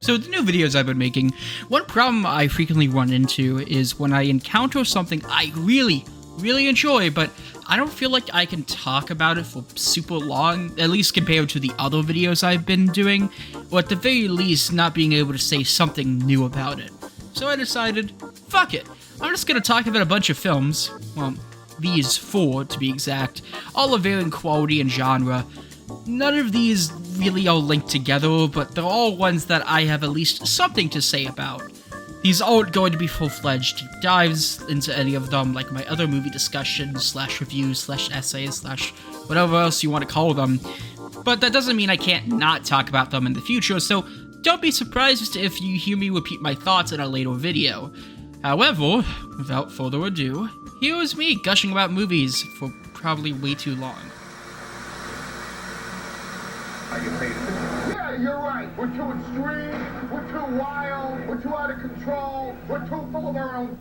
So the new videos I've been making, one problem I frequently run into is when I encounter something I really enjoy, but I don't feel like I can talk about it for super long, at least compared to the other videos I've been doing, or at the very least not being able to say something new about it. So I decided, fuck it, I'm just gonna talk about a bunch of films, well, these 4 to be exact, all of varying quality and genre. None of these really are linked together, but they're all ones that I have at least something to say about. These aren't going to be full-fledged deep dives into any of them like my other movie discussions, /reviews, /essays, whatever else you want to call them, but that doesn't mean I can't not talk about them in the future, so don't be surprised if you hear me repeat my thoughts in a later video. However, without further ado, here is me gushing about movies for probably way too long. Yeah, you're right. We're too extreme, we're too wild, we're too out of control, we're too full of our own.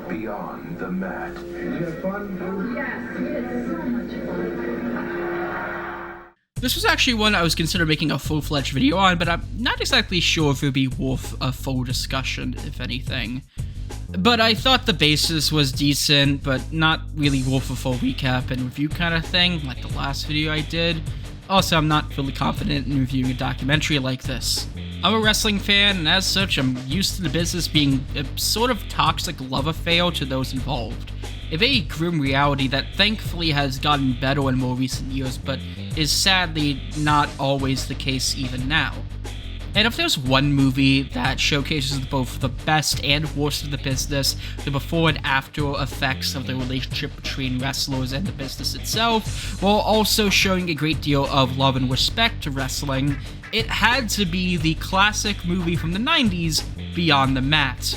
Beyond the Mat. You have fun? Yes, we had so much fun. This was actually one I was considering making a full-fledged video on, but I'm not exactly sure if it would be worth a full discussion, if anything. But I thought the basis was decent, but not really worth a full recap and review kind of thing, like the last video I did. Also, I'm not fully confident in reviewing a documentary like this. I'm a wrestling fan, and as such, I'm used to the business being a sort of toxic love affair to those involved. A very grim reality that thankfully has gotten better in more recent years, but is sadly not always the case even now. And if there's one movie that showcases both the best and worst of the business, the before and after effects of the relationship between wrestlers and the business itself, while also showing a great deal of love and respect to wrestling, it had to be the classic movie from the 90s, Beyond the Mat.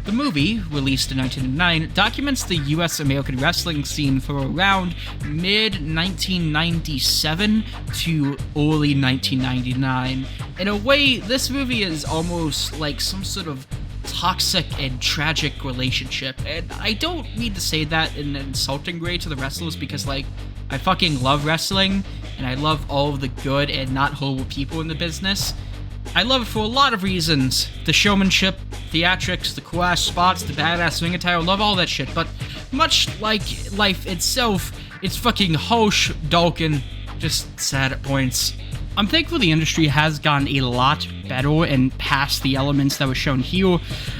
The movie, released in 1999, documents the US American wrestling scene from around mid-1997 to early 1999. In a way, this movie is almost like some sort of toxic and tragic relationship, and I don't mean to say that in an insulting way to the wrestlers because, like, I fucking love wrestling, and I love all of the good and not horrible people in the business. I love it for a lot of reasons. The showmanship, theatrics, the cool-ass spots, the badass ring attire, I love all that shit, but much like life itself, it's fucking harsh, dark, and just sad at points. I'm thankful the industry has gotten a lot better and past the elements that were shown here, or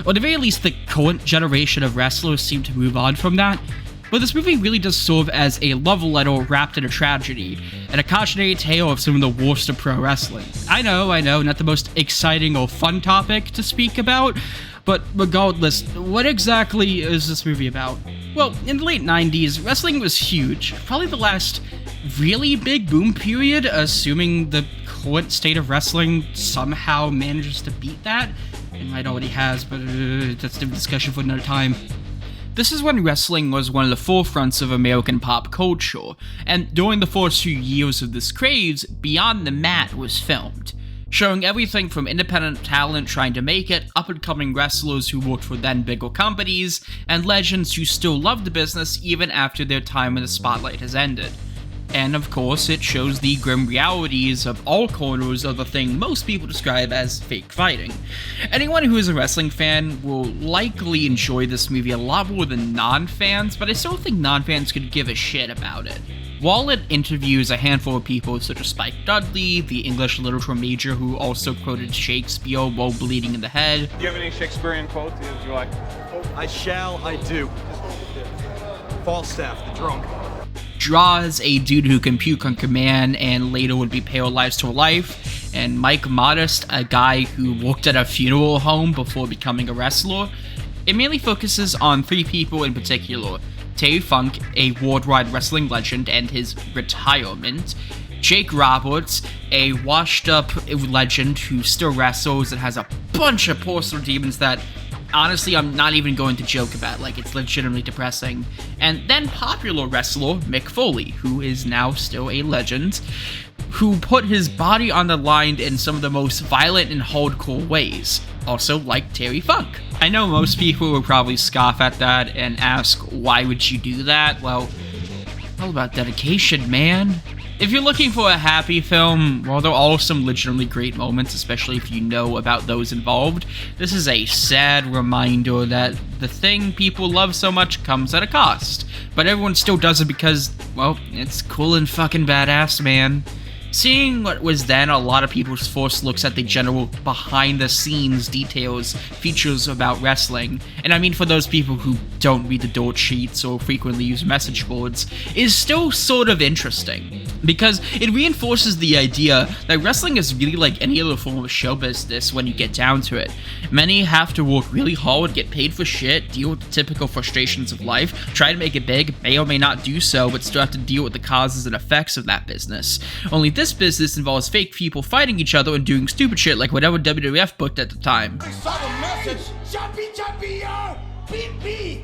at the very least the current generation of wrestlers seem to move on from that. But this movie really does serve as a love letter wrapped in a tragedy, and a cautionary tale of some of the worst of pro wrestling. I know, not the most exciting or fun topic to speak about, but regardless, what exactly is this movie about? Well, in the late 90s, wrestling was huge, probably the last really big boom period, assuming the current state of wrestling somehow manages to beat that. It might already has, but that's a discussion for another time. This is when wrestling was one of the forefronts of American pop culture, and during the first few years of this craze, Beyond the Mat was filmed, showing everything from independent talent trying to make it, up-and-coming wrestlers who worked for then bigger companies, and legends who still loved the business even after their time in the spotlight has ended. And of course, it shows the grim realities of all corners of the thing most people describe as fake fighting. Anyone who is a wrestling fan will likely enjoy this movie a lot more than non-fans, but I still think non-fans could give a shit about it. While it interviews a handful of people such as Spike Dudley, the English literature major who also quoted Shakespeare while bleeding in the head. Do you have any Shakespearean quotes you like? I do. Falstaff, the drunk. Draws, a dude who can puke on command and later would be paralyzed for life, and Mike Modest, a guy who worked at a funeral home before becoming a wrestler. It mainly focuses on 3 people in particular: Terry Funk, a worldwide wrestling legend, and his retirement; Jake Roberts, a washed-up legend who still wrestles and has a bunch of personal demons that honestly, I'm not even going to joke about, like, it's legitimately depressing. And then popular wrestler Mick Foley, who is now still a legend, who put his body on the line in some of the most violent and hardcore ways, also like Terry Funk. I know most people will probably scoff at that and ask, why would you do that? Well, all about dedication, man. If you're looking for a happy film, while there are some legitimately great moments, especially if you know about those involved, this is a sad reminder that the thing people love so much comes at a cost. But everyone still does it because, well, it's cool and fucking badass, man. Seeing what was then a lot of people's first looks at the general behind-the-scenes details, features about wrestling, and I mean for those people who don't read the dirt sheets or frequently use message boards, is still sort of interesting. Because it reinforces the idea that wrestling is really like any other form of show business when you get down to it. Many have to work really hard, get paid for shit, deal with the typical frustrations of life, try to make it big, may or may not do so, but still have to deal with the causes and effects of that business. Only this business involves fake people fighting each other and doing stupid shit like whatever WWF booked at the time. I saw the message. Jumpy, beep.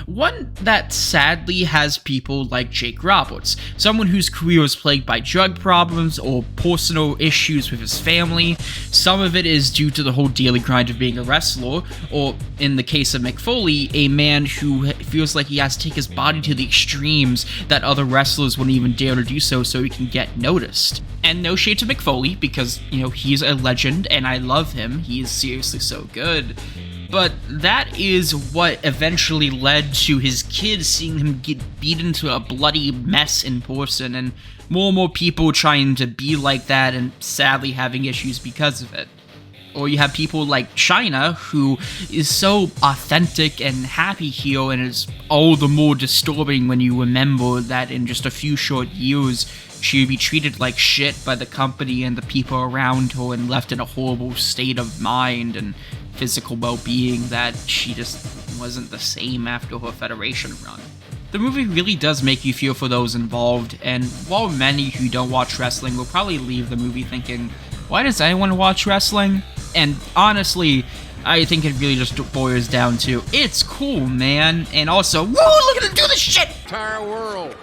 One that sadly has people like Jake Roberts, someone whose career is plagued by drug problems or personal issues with his family. Some of it is due to the whole daily grind of being a wrestler, or in the case of Mick Foley, a man who feels like he has to take his body to the extremes that other wrestlers wouldn't even dare to do so he can get noticed. And no shade to Mick Foley, because, you know, he's a legend and I love him, he is seriously so good. But that is what eventually led to his kids seeing him get beat into a bloody mess in person, and more people trying to be like that and sadly having issues because of it. Or you have people like Chyna, who is so authentic and happy here, and is all the more disturbing when you remember that in just a few short years, she would be treated like shit by the company and the people around her and left in a horrible state of mind and physical well-being that she just wasn't the same after her Federation run. The movie really does make you feel for those involved, and while many who don't watch wrestling will probably leave the movie thinking, why does anyone watch wrestling? And honestly, I think it really just boils down to, it's cool, man, and also, woo, look at him do this shit! Entire world.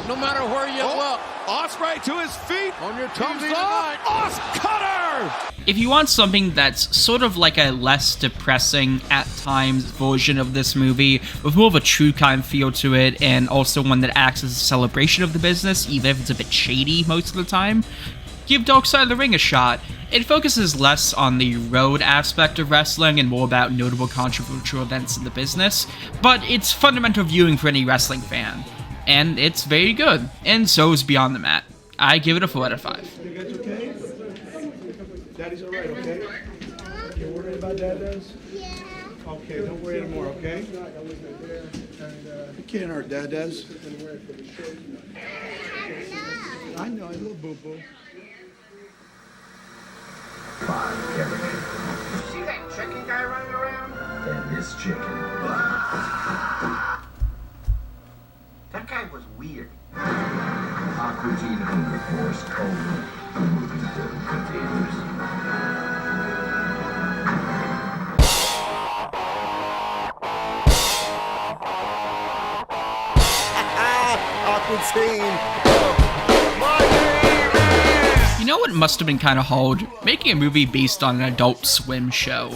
No matter where you look. Ospreay to his feet. On your Comes TV up. tonight. Os Cutter. If you want something that's sort of like a less depressing, at times, version of this movie, with more of a true crime feel to it, and also one that acts as a celebration of the business, even if it's a bit shady most of the time, give Dark Side of the Ring a shot. It focuses less on the road aspect of wrestling and more about notable controversial events in the business, but it's fundamental viewing for any wrestling fan. And it's very good, and so is Beyond the Mat. I give it a 4 out of 5. You guys okay? Daddy's all right, okay? You're worried about Dad, does? Yeah. Okay, don't worry anymore, okay? You can't hurt Dad, does? I know, a little boo-boo. Five characters. See that chicken guy running around? And this chicken. That guy was weird. Aqua Teen Hunger Force Code. The movie film for theaters. Aqua Teen. You know what must have been kind of hard? Making a movie based on an Adult Swim show.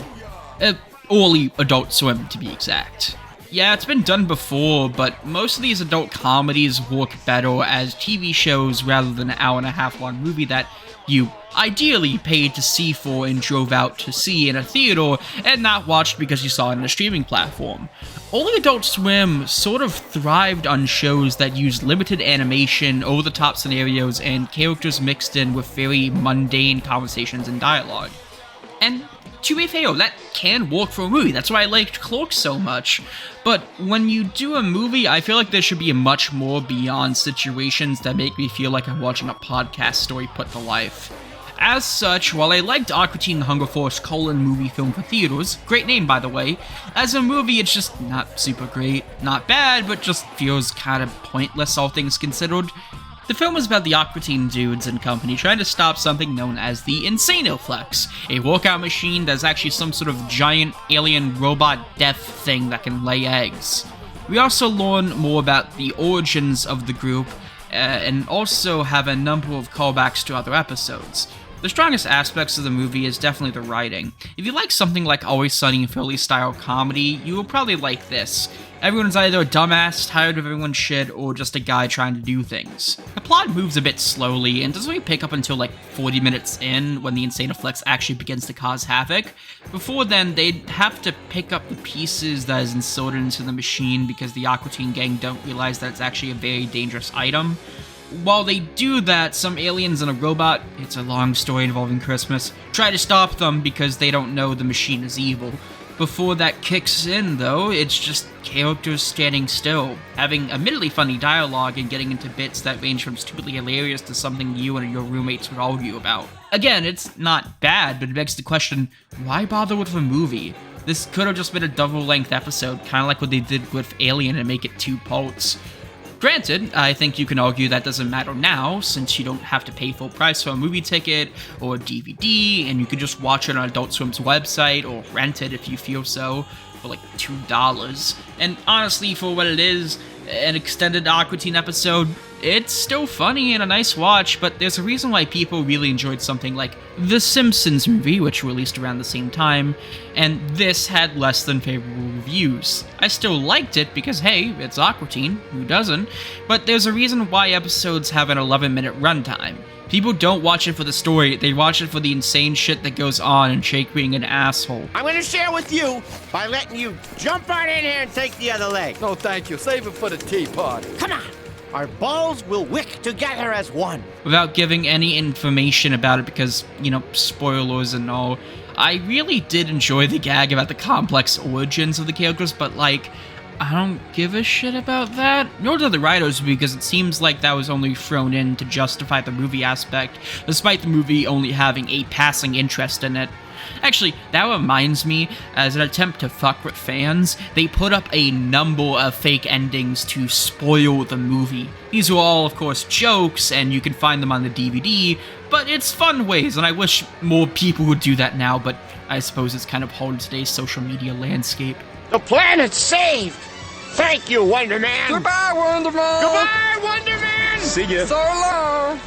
Early Adult Swim, to be exact. Yeah, it's been done before, but most of these adult comedies work better as TV shows rather than an hour-and-a-half long movie that you ideally paid to see for and drove out to see in a theater and not watched because you saw it on a streaming platform. Only Adult Swim sort of thrived on shows that used limited animation, over-the-top scenarios, and characters mixed in with very mundane conversations and dialogue. And to be fair, that can work for a movie. That's why I liked Clerks so much. But when you do a movie, I feel like there should be much more beyond situations that make me feel like I'm watching a podcast story put to life. As such, while I liked Aqua Teen Hunger Force : movie film for theaters, great name by the way, as a movie it's just not super great, not bad, but just feels kind of pointless all things considered. The film is about the Aqua Teen dudes and company trying to stop something known as the Insanoflex, a workout machine that's actually some sort of giant alien robot death thing that can lay eggs. We also learn more about the origins of the group, and also have a number of callbacks to other episodes. The strongest aspects of the movie is definitely the writing. If you like something like Always Sunny in Philly style comedy, you will probably like this. Everyone's either a dumbass, tired of everyone's shit, or just a guy trying to do things. The plot moves a bit slowly and doesn't really pick up until like 40 minutes in when the Insane Flex actually begins to cause havoc. Before then, they'd have to pick up the pieces that is inserted into the machine because the Aqua Teen gang don't realize that it's actually a very dangerous item. While they do that, some aliens and a robot, it's a long story involving Christmas, try to stop them because they don't know the machine is evil. Before that kicks in, though, it's just characters standing still, having admittedly funny dialogue and getting into bits that range from stupidly hilarious to something you and your roommates would argue about. Again, it's not bad, but it begs the question, why bother with a movie? This could have just been a double-length episode, kinda like what they did with Alien and make it 2 parts. Granted, I think you can argue that doesn't matter now, since you don't have to pay full price for a movie ticket or a DVD, and you could just watch it on Adult Swim's website or rent it if you feel so, for like $2. And honestly, for what it is, an extended Aqua Teen episode, it's still funny and a nice watch, but there's a reason why people really enjoyed something like The Simpsons movie, which released around the same time, and this had less than favorable reviews. I still liked it because, hey, it's Aqua Teen, who doesn't? But there's a reason why episodes have an 11-minute runtime. People don't watch it for the story, they watch it for the insane shit that goes on and Jake being an asshole. I'm gonna share with you by letting you jump right in here and take the other leg. No, thank you. Save it for the tea party. Come on. Our balls will wick together as one. Without giving any information about it because, you know, spoilers and all, I really did enjoy the gag about the complex origins of the characters, but like, I don't give a shit about that. Nor do the writers, because it seems like that was only thrown in to justify the movie aspect, despite the movie only having a passing interest in it. Actually, that reminds me, as an attempt to fuck with fans, they put up a number of fake endings to spoil the movie. These were all, of course, jokes, and you can find them on the DVD, but it's fun ways, and I wish more people would do that now, but I suppose it's kind of hard in today's social media landscape. The planet's saved. Thank you, Wonder Man. Goodbye, Wonder Man. Goodbye, Wonder Man. See ya. So long.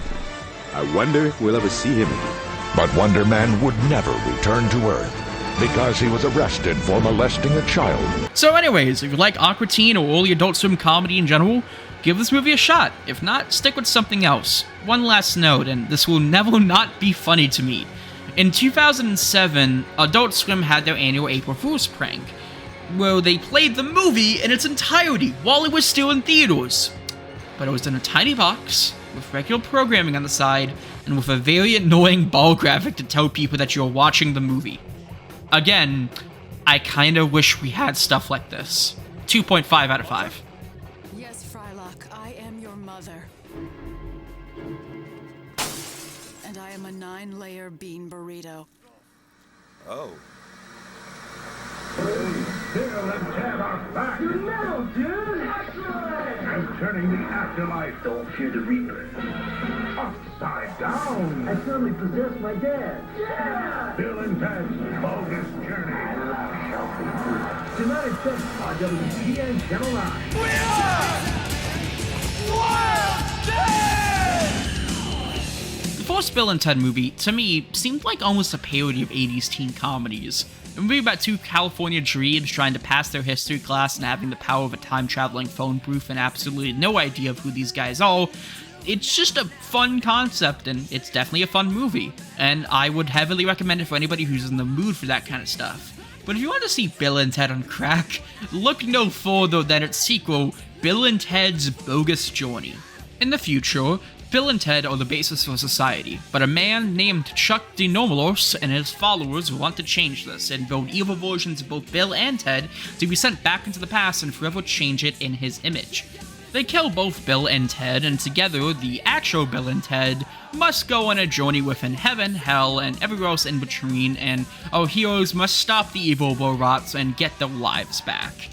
I wonder if we'll ever see him again. But Wonder Man would never return to Earth because he was arrested for molesting a child. So anyways, if you like Aqua Teen or all the Adult Swim comedy in general, give this movie a shot. If not, stick with something else. One last note, and this will never not be funny to me. In 2007, Adult Swim had their annual April Fool's prank, where they played the movie in its entirety while it was still in theaters. But it was in a tiny box, with regular programming on the side, and with a very annoying ball graphic to tell people that you're watching the movie. Again, I kinda wish we had stuff like this. 2.5 out of 5. Yes, Frylock, I am your mother. And I am a 9-layer bean burrito. Oh. Bill and Ted are back. You know, dude. Concerning the afterlife. Don't fear the Reaper. Upside down. I suddenly possessed my dad. Yeah. Bill and Ted's bogus journey. I love healthy food. Tonight at 7 on WGN Channel 9. We are Wild Ted! The first Bill and Ted movie, to me, seemed like almost a parody of 80s teen comedies. A movie about 2 California dreams trying to pass their history class and having the power of a time-traveling phone booth and absolutely no idea of who these guys are. It's just a fun concept, and it's definitely a fun movie. And I would heavily recommend it for anybody who's in the mood for that kind of stuff. But if you want to see Bill and Ted on crack, look no further than its sequel, Bill and Ted's Bogus Journey. In the future, Bill and Ted are the basis for society, but a man named Chuck D. Normalos and his followers want to change this and build evil versions of both Bill and Ted to be sent back into the past and forever change it in his image. They kill both Bill and Ted, and together, the actual Bill and Ted must go on a journey within heaven, hell, and everywhere else in between, and our heroes must stop the evil robots and get their lives back.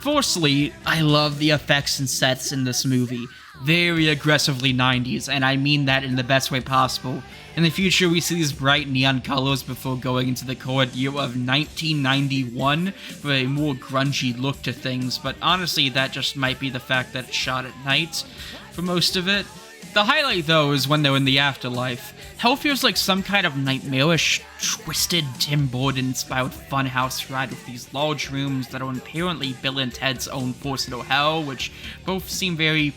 Firstly, I love the effects and sets in this movie. Very aggressively 90s, and I mean that in the best way possible. In the future, we see these bright neon colors before going into the cold year of 1991 for a more grungy look to things, but honestly, that just might be the fact that it's shot at night for most of it. The highlight, though, is when they're in the afterlife. Hell feels like some kind of nightmarish, twisted Tim Burton-inspired funhouse ride with these large rooms that are apparently Bill and Ted's own personal hell, which both seem very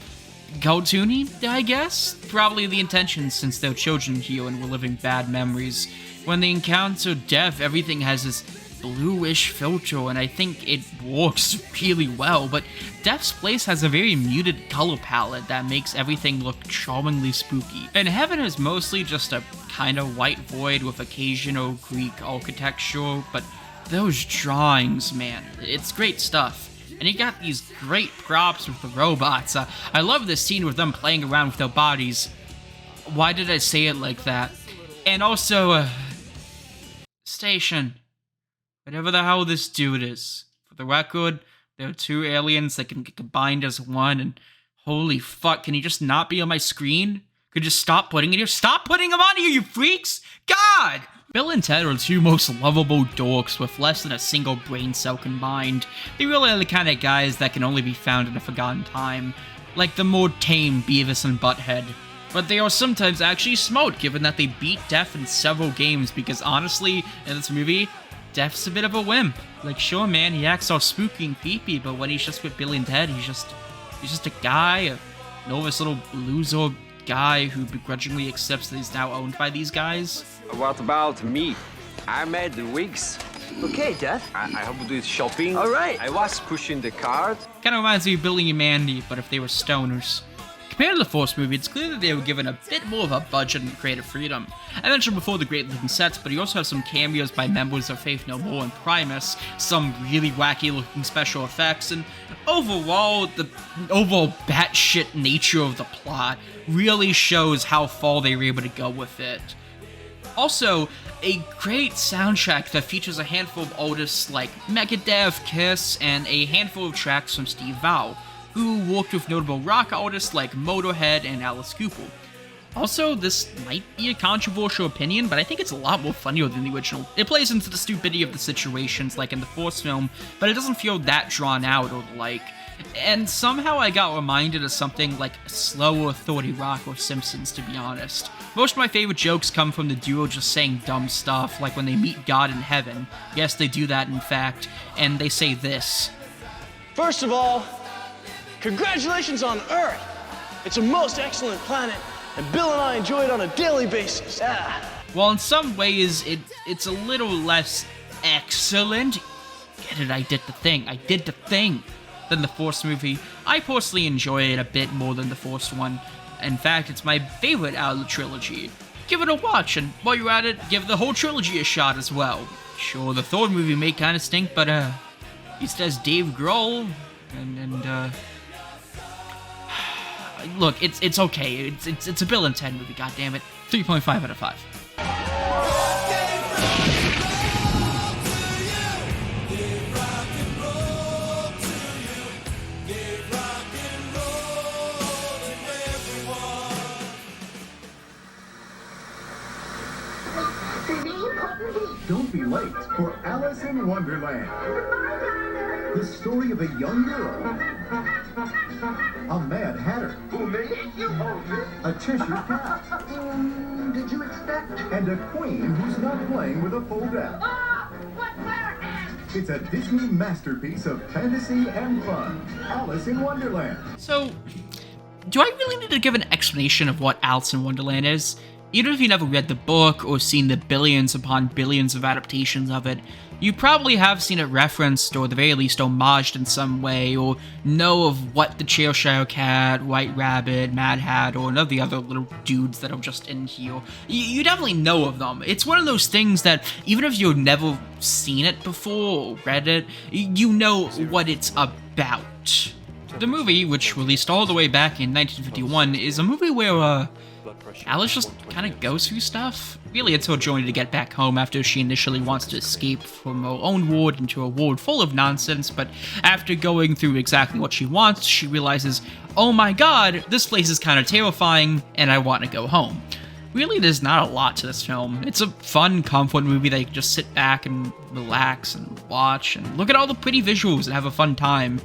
cartoony, I guess? Probably the intention since they're children here and we're living bad memories. When they encounter death, everything has this bluish filter, and I think it works really well, but Death's Place has a very muted color palette that makes everything look charmingly spooky. And Heaven is mostly just a kind of white void with occasional Greek architecture, but those drawings, man, it's great stuff. And you got these great props with the robots. I love this scene with them playing around with their bodies. Why did I say it like that? And also, Station. Whatever the hell this dude is. For the record, there are 2 aliens that can get combined as one, and holy fuck, can he just not be on my screen? Could you just stop putting it here? Stop putting him on here, you freaks! God! Bill and Ted are 2 most lovable dorks with less than a single brain cell combined. They really are the kind of guys that can only be found in a forgotten time, like the more tame Beavis and Butthead. But they are sometimes actually smart, given that they beat Death in several games, because honestly, in this movie, Death's a bit of a wimp. Like, sure, man, he acts all spooky and creepy, but when he's just with Billy and Ted, he's just a guy, a nervous little loser guy who begrudgingly accepts that he's now owned by these guys. What about me? I made the wigs. Okay, Death. I hope to do shopping. All right. I was pushing the cart. Kind of reminds me of Billy and Mandy, but if they were stoners. Compared to the first movie, it's clear that they were given a bit more of a budget and creative freedom. I mentioned before the great looking sets, but you also have some cameos by members of Faith No More and Primus, some really wacky looking special effects, and overall, the overall batshit nature of the plot really shows how far they were able to go with it. Also, a great soundtrack that features a handful of artists like Megadeth, Kiss, and a handful of tracks from Steve Vai, who worked with notable rock artists like Motorhead and Alice Cooper. Also, this might be a controversial opinion, but I think it's a lot more funnier than the original. It plays into the stupidity of the situations like in the first film, but it doesn't feel that drawn out or the like. And somehow I got reminded of something like slower 30 Rock or Simpsons, to be honest. Most of my favorite jokes come from the duo just saying dumb stuff, like when they meet God in heaven. Yes, they do that in fact, and they say this. First of all, congratulations on Earth! It's a most excellent planet, and Bill and I enjoy it on a daily basis. While in some ways, it's a little less excellent, get it, I did the thing, than the first movie, I personally enjoy it a bit more than the first one. In fact, it's my favorite out of the trilogy. Give it a watch, and while you're at it, give the whole trilogy a shot as well. Sure, the third movie may kinda stink, but at least has Dave Grohl, and look, it's okay. It's a Bill and Ted movie, goddammit. 3.5 out of 5. Don't be late for Alice in Wonderland. The story of a young girl, a Mad Hatter, who me? You hold me. A Cheshire Cat. Did you expect? And a queen who's not playing with a full deck. What's that? It's a Disney masterpiece of fantasy and fun. Alice in Wonderland. So, do I really need to give an explanation of what Alice in Wonderland is? Even if you never read the book or seen the billions upon billions of adaptations of it, you probably have seen it referenced or at the very least homaged in some way, or know of what the Cheshire Cat, White Rabbit, Mad Hat, or none of the other little dudes that are just in here. You definitely know of them. It's one of those things that even if you've never seen it before or read it, you know what it's about. The movie, which released all the way back in 1951, is a movie where Alice just kind of goes through stuff. Really, it's her journey to get back home after she initially wants to escape from her own world into a world full of nonsense, but after going through exactly what she wants, she realizes, oh my god, this place is kind of terrifying, and I want to go home. Really, there's not a lot to this film. It's a fun, comfort movie that you can just sit back and relax and watch, and look at all the pretty visuals and have a fun time.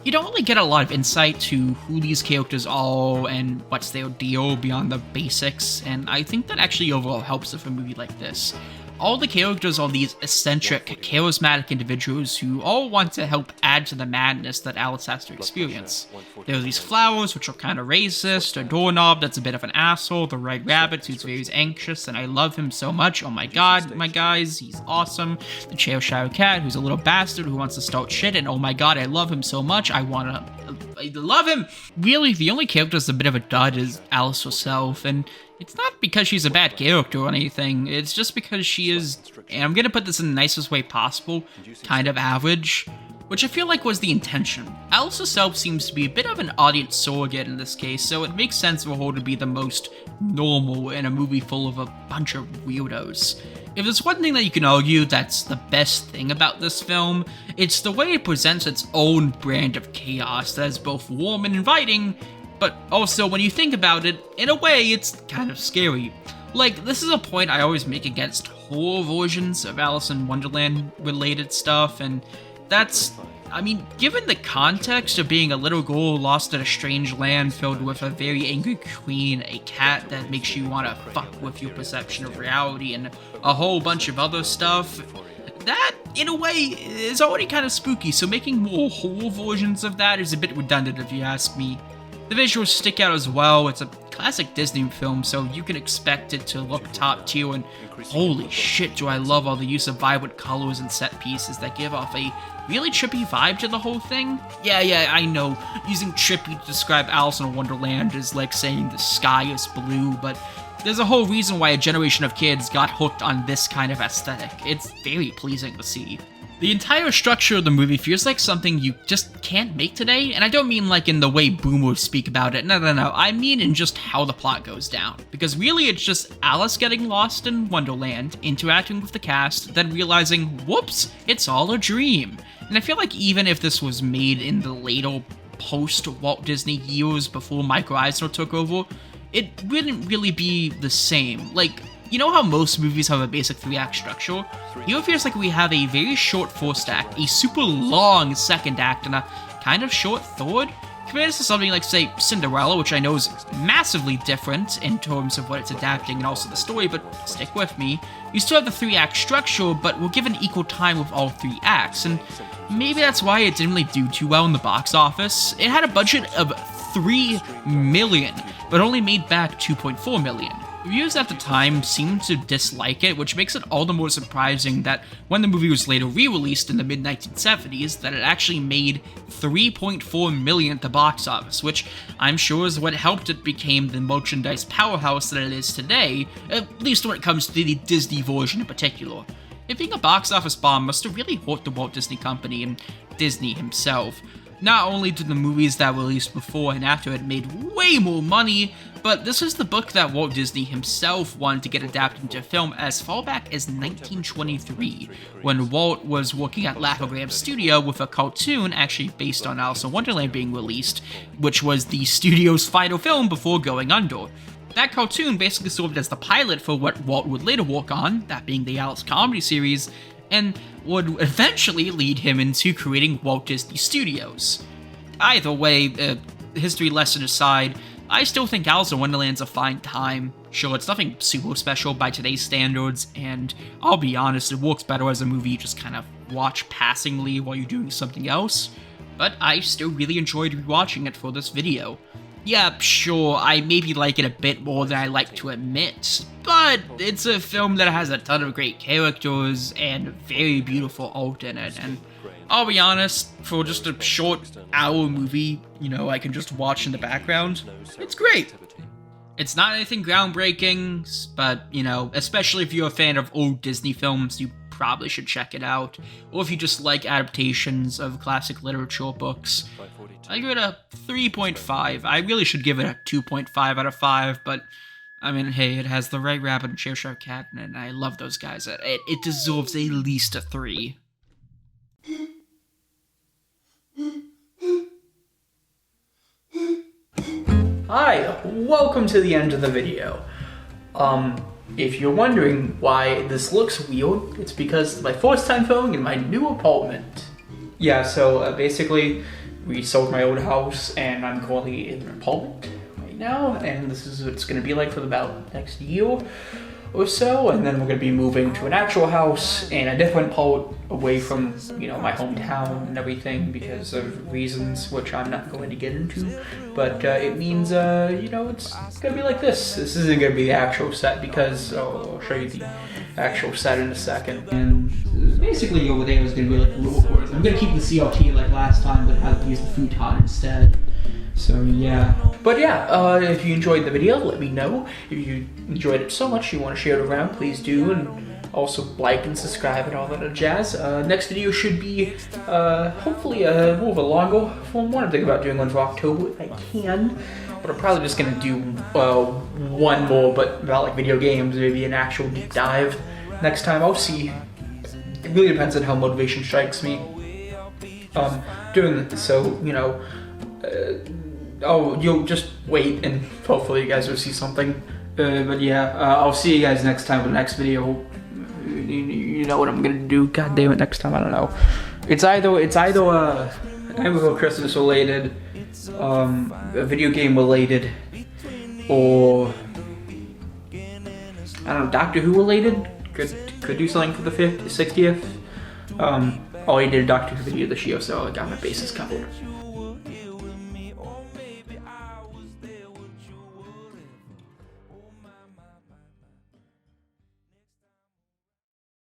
You don't really get a lot of insight to who these characters are and what's their deal beyond the basics, and I think that actually overall helps with a movie like this. All the characters are these eccentric, charismatic individuals who all want to help add to the madness that Alice has to experience. There are these flowers, which are kind of racist, a doorknob that's a bit of an asshole, the Red Rabbit, who's very anxious, and I love him so much, oh my god, my guys, he's awesome. The Cheshire Cat, who's a little bastard who wants to start shit, and oh my god, I love him so much, I love him! Really, the only character that's a bit of a dud is Alice herself, and it's not because she's a bad character or anything, it's just because she is, and I'm gonna put this in the nicest way possible, kind of average, which I feel like was the intention. Alice herself seems to be a bit of an audience surrogate in this case, so it makes sense for her to be the most normal in a movie full of a bunch of weirdos. If there's one thing that you can argue that's the best thing about this film, it's the way it presents its own brand of chaos that is both warm and inviting, but also, when you think about it, in a way, it's kind of scary. Like, this is a point I always make against horror versions of Alice in Wonderland related stuff, and that's, I mean, given the context of being a little girl lost in a strange land filled with a very angry queen, a cat that makes you want to fuck with your perception of reality, and a whole bunch of other stuff, that, in a way, is already kind of spooky, so making more horror versions of that is a bit redundant if you ask me. The visuals stick out as well. It's a classic Disney film, so you can expect it to look top tier, and holy shit do I love all the use of vibrant colors and set pieces that give off a really trippy vibe to the whole thing. Yeah, I know, using trippy to describe Alice in Wonderland is like saying the sky is blue, but there's a whole reason why a generation of kids got hooked on this kind of aesthetic. It's very pleasing to see. The entire structure of the movie feels like something you just can't make today, and I don't mean like in the way boomers speak about it, no, I mean in just how the plot goes down. Because really it's just Alice getting lost in Wonderland, interacting with the cast, then realizing, whoops, it's all a dream. And I feel like even if this was made in the later post-Walt Disney years before Mike Eisner took over, it wouldn't really be the same. Like, you know how most movies have a basic 3-act structure? Here it feels like we have a very short first act, a super long second act, and a kind of short third. Compare this to something like, say, Cinderella, which I know is massively different in terms of what it's adapting and also the story, but stick with me. You still have the 3-act structure, but we're given equal time with all 3 acts, and maybe that's why it didn't really do too well in the box office. It had a budget of $3 million, but only made back $2.4 million. Reviewers at the time seemed to dislike it, which makes it all the more surprising that when the movie was later re-released in the mid-1970s, that it actually made $3.4 million at the box office, which I'm sure is what helped it become the merchandise powerhouse that it is today, at least when it comes to the Disney version in particular. It being a box office bomb must have really hurt the Walt Disney Company and Disney himself. Not only did the movies that were released before and after it made way more money, but this is the book that Walt Disney himself wanted to get adapted into film as far back as 1923, when Walt was working at Laugh-O-Gram Studio with a cartoon actually based on Alice in Wonderland being released, which was the studio's final film before going under. That cartoon basically served as the pilot for what Walt would later work on, that being the Alice comedy series, and would eventually lead him into creating Walt Disney Studios. Either way, history lesson aside, I still think Alice in Wonderland's a fine time. Sure, it's nothing super special by today's standards, and I'll be honest, it works better as a movie you just kind of watch passingly while you're doing something else, but I still really enjoyed rewatching it for this video. Yeah, sure, I maybe like it a bit more than I like to admit, but it's a film that has a ton of great characters and very beautiful art in it, and I'll be honest, for just a short hour movie, you know, I can just watch in the background, it's great. It's not anything groundbreaking, but, you know, especially if you're a fan of old Disney films, you probably should check it out, or if you just like adaptations of classic literature books. I give it a 3.5. I really should give it a 2.5 out of 5, but I mean, hey, it has the Red Rabbit and Cheshire Cat, and I love those guys. It deserves at least a 3. Hi, welcome to the end of the video. If you're wondering why this looks weird, it's because it's my first time filming in my new apartment. Yeah, so basically, we sold my old house, and I'm currently in Poland right now, and this is what it's going to be like for about next year or so, and then we're going to be moving to an actual house in a different part away from, you know, my hometown and everything because of reasons which I'm not going to get into, but it means, you know, it's going to be like this. This isn't going to be the actual set because I'll show you the actual set in a second. And basically over there is going to be like the little quarters. I'm going to keep the CRT like last time, but have to use the futon instead. So yeah. But yeah, if you enjoyed the video, let me know. If you enjoyed it so much you want to share it around, please do. And also like and subscribe and all that other jazz. Next video should be hopefully more of a longer form one. I'm thinking about doing one for October if I can. But I'm probably just going to do one more, but about like video games, maybe an actual deep dive next time. I'll see. It really depends on how motivation strikes me. Doing this, so, you know, you'll just wait and hopefully you guys will see something. But yeah, I'll see you guys next time with the next video. You know what I'm gonna do. God damn it, next time, I don't know. It's either Nightmare Christmas related, a video game related, or I don't know, Doctor Who related. Could do something for the 60th. I already did a Doctor Who video this year, so I got my bases covered.